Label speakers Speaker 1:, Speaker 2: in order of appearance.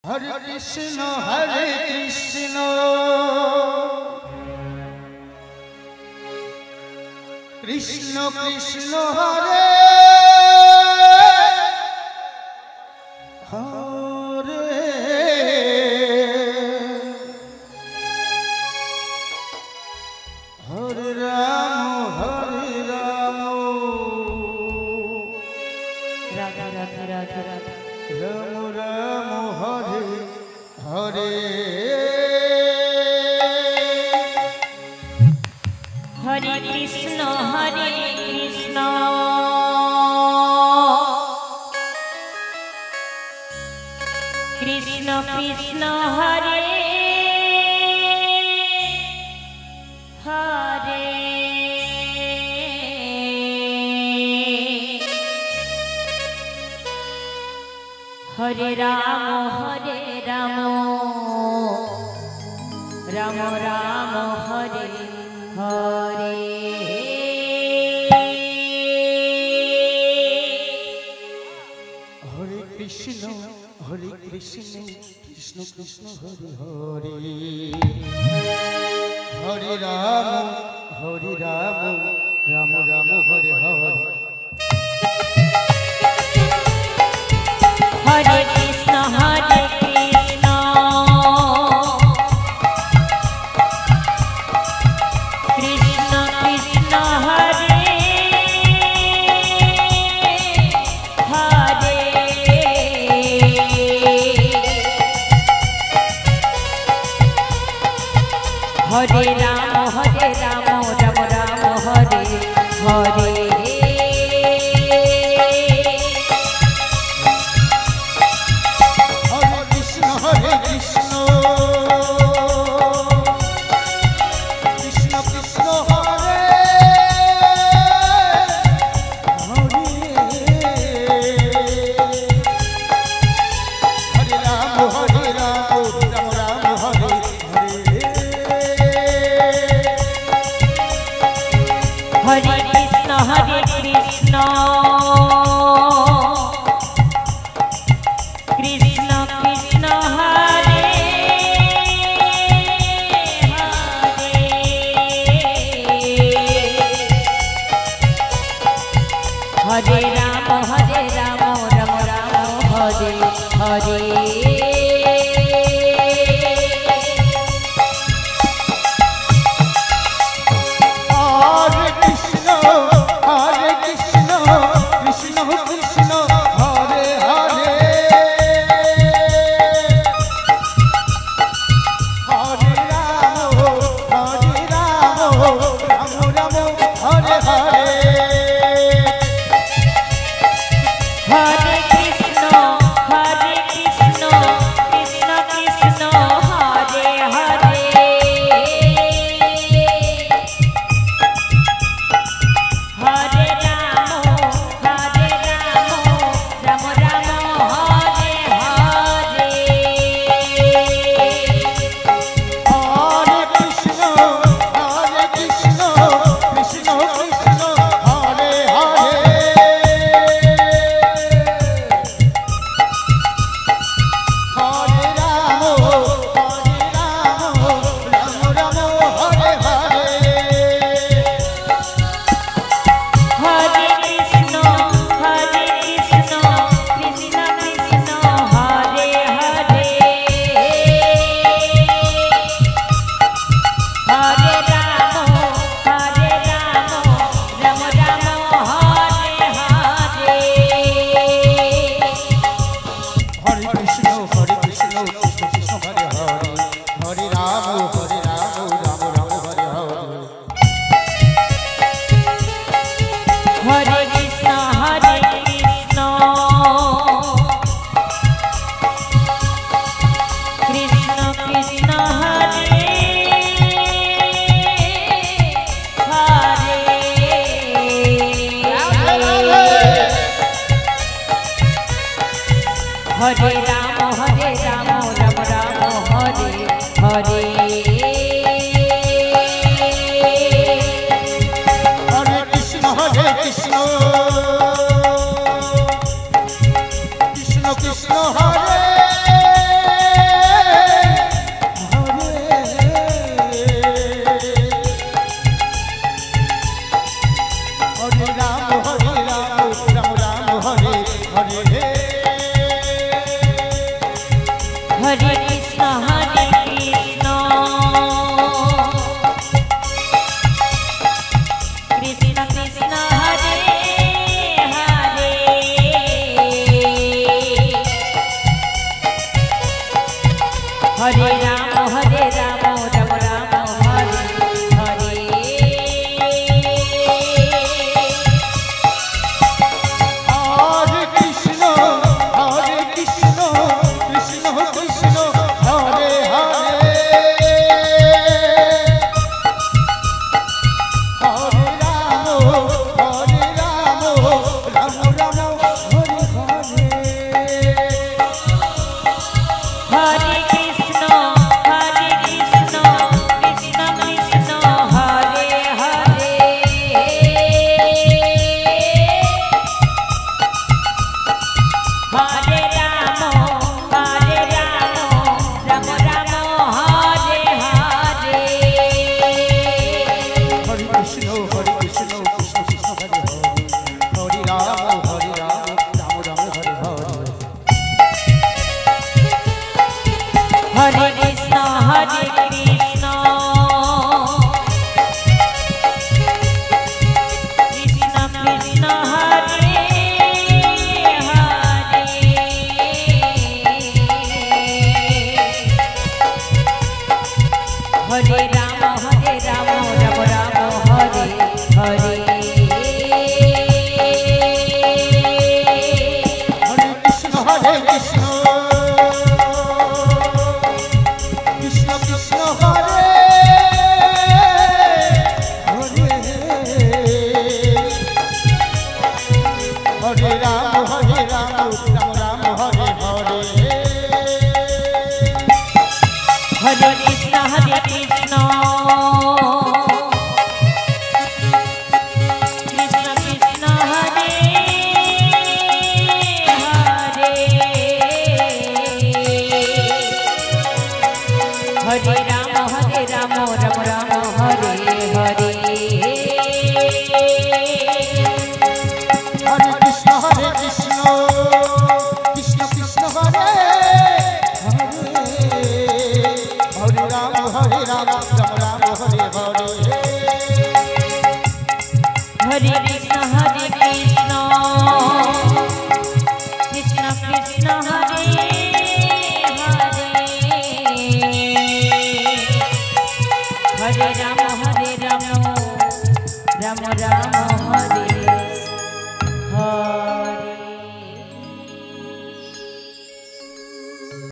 Speaker 1: Hare Krishna Krishna Krishna Hare Hare Hare Rama
Speaker 2: Radha Radha Radha Radha
Speaker 1: Rama Rama Hare Hare
Speaker 2: Hare Krishna Krishna Krishna Hare Hare Hare Rama Rama Rama Hare Hare
Speaker 1: Hare Krishna Krishna Krishna Hare Hare Hare Rama Rama Rama Hare Hare
Speaker 2: Hare Krishna Krishna Krishna Hare Hare Hare Rama Rama Rama Hare Hare Hare Rama Rama Rama Hare Hare
Speaker 1: Krishna Krishna Hare Hare Hare Rama Rama Rama Hare Hare
Speaker 2: Hare Krishna Krishna Krishna Hare Hare Hare Rama Rama Rama Hare Hare
Speaker 1: Hare Krishna Krishna Krishna Hare Hare Hare Rama Rama Rama Hare Hare
Speaker 2: Hare Krishna Krishna Krishna Hare Hare Hare Rama Rama Rama Hare Hare
Speaker 1: Hare Krishna Krishna Krishna Hare Hare Hare Rama Rama Rama Hare Hare
Speaker 2: Hare Krishna Krishna Krishna Hare Hare Rama Rama Rama Hare Hare
Speaker 1: Hare Krishna Krishna Krishna Hare
Speaker 2: Hare Krishna Krishna Krishna Hare Hare Hare Ram Ram Ram Hare Hare
Speaker 1: Hare Krishna Krishna Krishna Hare Hare Hare Ram Ram Ram Hare Hare
Speaker 2: Hare Krishna Krishna Krishna Hare Hare Hare Ram Ram Ram Hare Hare
Speaker 1: Hare Krishna Krishna Krishna Hare Hare Ram Ram Ram Hare Hare
Speaker 2: Hare Krishna Krishna Krishna Hare Hare Hare Ram Ram Hare Hare
Speaker 1: Hare Krishna Krishna Krishna Hare Hare Hare Ram Ram Hare Hare
Speaker 2: Hare Krishna Krishna Krishna Hare Hare Hare Ram Ram Hare Hare
Speaker 1: Hare Krishna Krishna Krishna Hare Hare Hare Ram Ram Hare Hare
Speaker 2: Hare Krishna Krishna Krishna Hare Hare Hare Ram Ram Hare